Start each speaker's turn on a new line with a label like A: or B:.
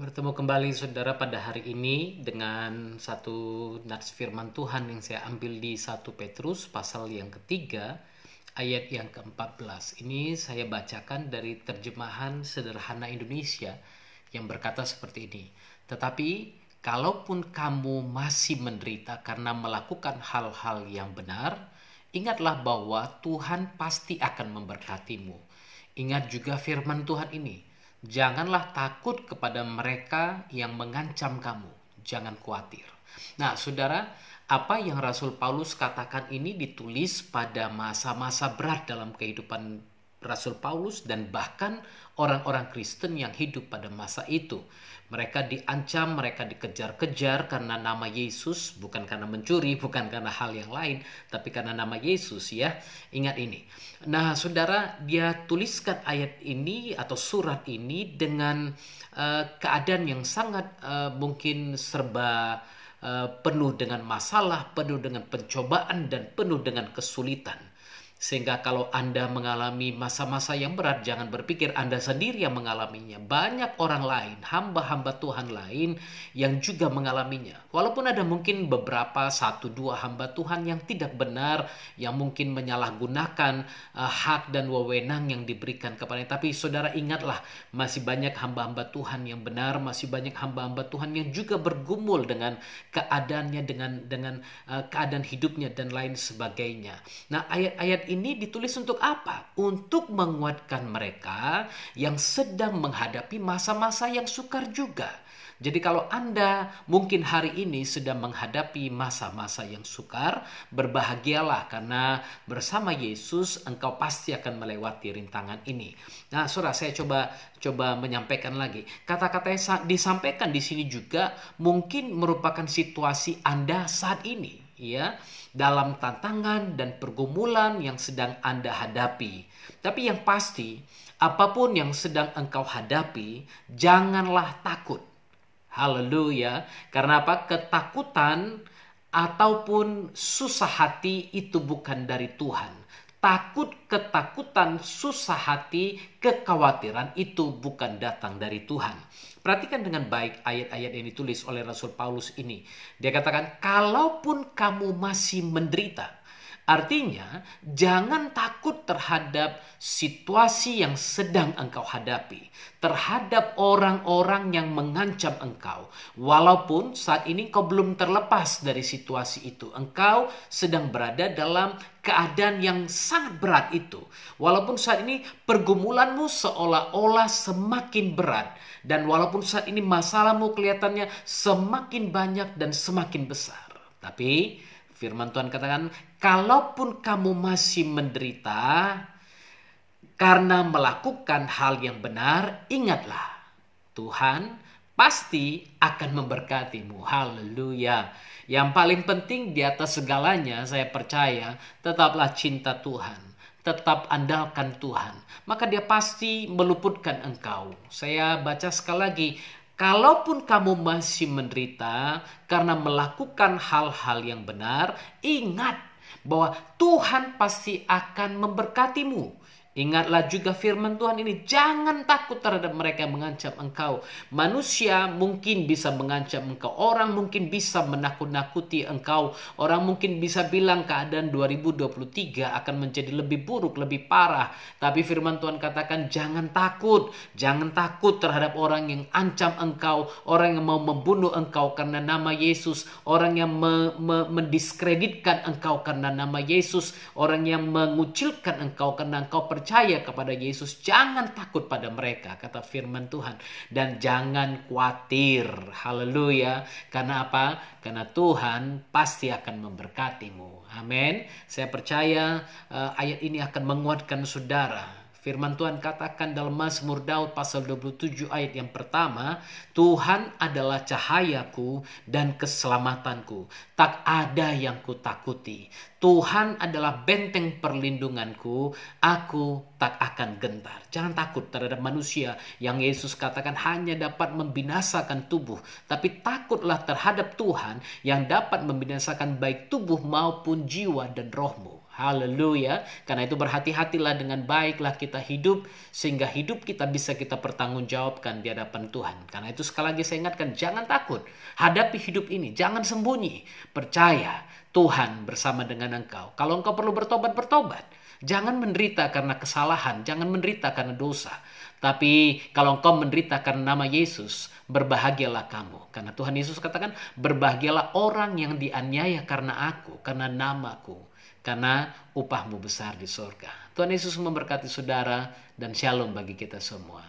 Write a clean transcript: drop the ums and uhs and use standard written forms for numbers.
A: Bertemu kembali saudara pada hari ini dengan satu nats firman Tuhan yang saya ambil di 1 Petrus pasal yang ketiga ayat yang ke-14. Ini saya bacakan dari terjemahan sederhana Indonesia yang berkata seperti ini. Tetapi kalaupun kamu masih menderita karena melakukan hal-hal yang benar, ingatlah bahwa Tuhan pasti akan memberkatimu. Ingat juga firman Tuhan ini. Janganlah takut kepada mereka yang mengancam kamu. Jangan khawatir. Nah, saudara, apa yang Rasul Paulus katakan ini ditulis pada masa-masa berat dalam kehidupan Rasul Paulus dan bahkan orang-orang Kristen yang hidup pada masa itu. Mereka diancam, mereka dikejar-kejar karena nama Yesus, bukan karena mencuri, bukan karena hal yang lain, tapi karena nama Yesus ya. Ingat ini. Nah, saudara, dia tuliskan ayat ini atau surat ini dengan keadaan yang sangat mungkin serba penuh dengan masalah, penuh dengan pencobaan, dan penuh dengan kesulitan. Sehingga kalau Anda mengalami masa-masa yang berat, jangan berpikir Anda sendiri yang mengalaminya. Banyak orang lain, hamba-hamba Tuhan lain yang juga mengalaminya. Walaupun ada mungkin beberapa, 1-2 hamba Tuhan yang tidak benar, yang mungkin menyalahgunakan hak dan wewenang yang diberikan kepadanya. Tapi saudara ingatlah, masih banyak hamba-hamba Tuhan yang benar, masih banyak hamba-hamba Tuhan yang juga bergumul dengan keadaannya, dengan keadaan hidupnya dan lain sebagainya. Nah, ayat-ayat ini ditulis untuk apa? Untuk menguatkan mereka yang sedang menghadapi masa-masa yang sukar juga. Jadi kalau Anda mungkin hari ini sedang menghadapi masa-masa yang sukar, berbahagialah karena bersama Yesus engkau pasti akan melewati rintangan ini. Nah, saudara, saya coba menyampaikan lagi. Kata-kata yang disampaikan di sini juga mungkin merupakan situasi Anda saat ini, ya, dalam tantangan dan pergumulan yang sedang Anda hadapi. Tapi yang pasti, apapun yang sedang engkau hadapi, janganlah takut. Haleluya. Karena apa? Ketakutan ataupun susah hati itu bukan dari Tuhan. Ketakutan, susah hati, kekhawatiran itu bukan datang dari Tuhan. Perhatikan dengan baik ayat-ayat yang ditulis oleh Rasul Paulus ini. Dia katakan, kalaupun kamu masih menderita. Artinya, jangan takut terhadap situasi yang sedang engkau hadapi. Terhadap orang-orang yang mengancam engkau. Walaupun saat ini engkau belum terlepas dari situasi itu. Engkau sedang berada dalam keadaan yang sangat berat itu. Walaupun saat ini pergumulanmu seolah-olah semakin berat. Dan walaupun saat ini masalahmu kelihatannya semakin banyak dan semakin besar. Tapi firman Tuhan katakan, kalaupun kamu masih menderita karena melakukan hal yang benar, ingatlah Tuhan pasti akan memberkatimu. Haleluya. Yang paling penting di atas segalanya, saya percaya, tetaplah cinta Tuhan. Tetap andalkan Tuhan. Maka dia pasti meluputkan engkau. Saya baca sekali lagi. Kalaupun kamu masih menderita karena melakukan hal-hal yang benar, ingat bahwa Tuhan pasti akan memberkatimu. Ingatlah juga firman Tuhan ini, jangan takut terhadap mereka yang mengancam engkau. Manusia mungkin bisa mengancam engkau, orang mungkin bisa menakut-nakuti engkau, orang mungkin bisa bilang keadaan 2023 akan menjadi lebih buruk, lebih parah. Tapi firman Tuhan katakan, jangan takut terhadap orang yang ancam engkau, orang yang mau membunuh engkau karena nama Yesus, orang yang mendiskreditkan engkau karena nama Yesus, orang yang mengucilkan engkau karena engkau percaya kepada Yesus. Jangan takut pada mereka, kata firman Tuhan. Dan jangan khawatir. Haleluya. Karena apa? Karena Tuhan pasti akan memberkatimu. Amin. Saya percaya ayat ini akan menguatkan saudara. Firman Tuhan katakan dalam Mazmur Daud pasal 27 ayat yang pertama, Tuhan adalah cahayaku dan keselamatanku. Tak ada yang kutakuti. Tuhan adalah benteng perlindunganku. Aku tak akan gentar. Jangan takut terhadap manusia yang Yesus katakan hanya dapat membinasakan tubuh. Tapi takutlah terhadap Tuhan yang dapat membinasakan baik tubuh maupun jiwa dan rohmu. Haleluya. Karena itu berhati-hatilah dengan baiklah kita hidup, sehingga hidup kita bisa kita pertanggungjawabkan di hadapan Tuhan. Karena itu sekali lagi saya ingatkan, jangan takut. Hadapi hidup ini, jangan sembunyi. Percaya Tuhan bersama dengan engkau. Kalau engkau perlu bertobat, bertobat. Jangan menderita karena kesalahan, jangan menderita karena dosa. Tapi kalau engkau menderita karena nama Yesus, berbahagialah kamu. Karena Tuhan Yesus katakan, berbahagialah orang yang dianiaya karena aku, karena namaku. Karena upahmu besar di surga. Tuhan Yesus memberkati saudara dan shalom bagi kita semua.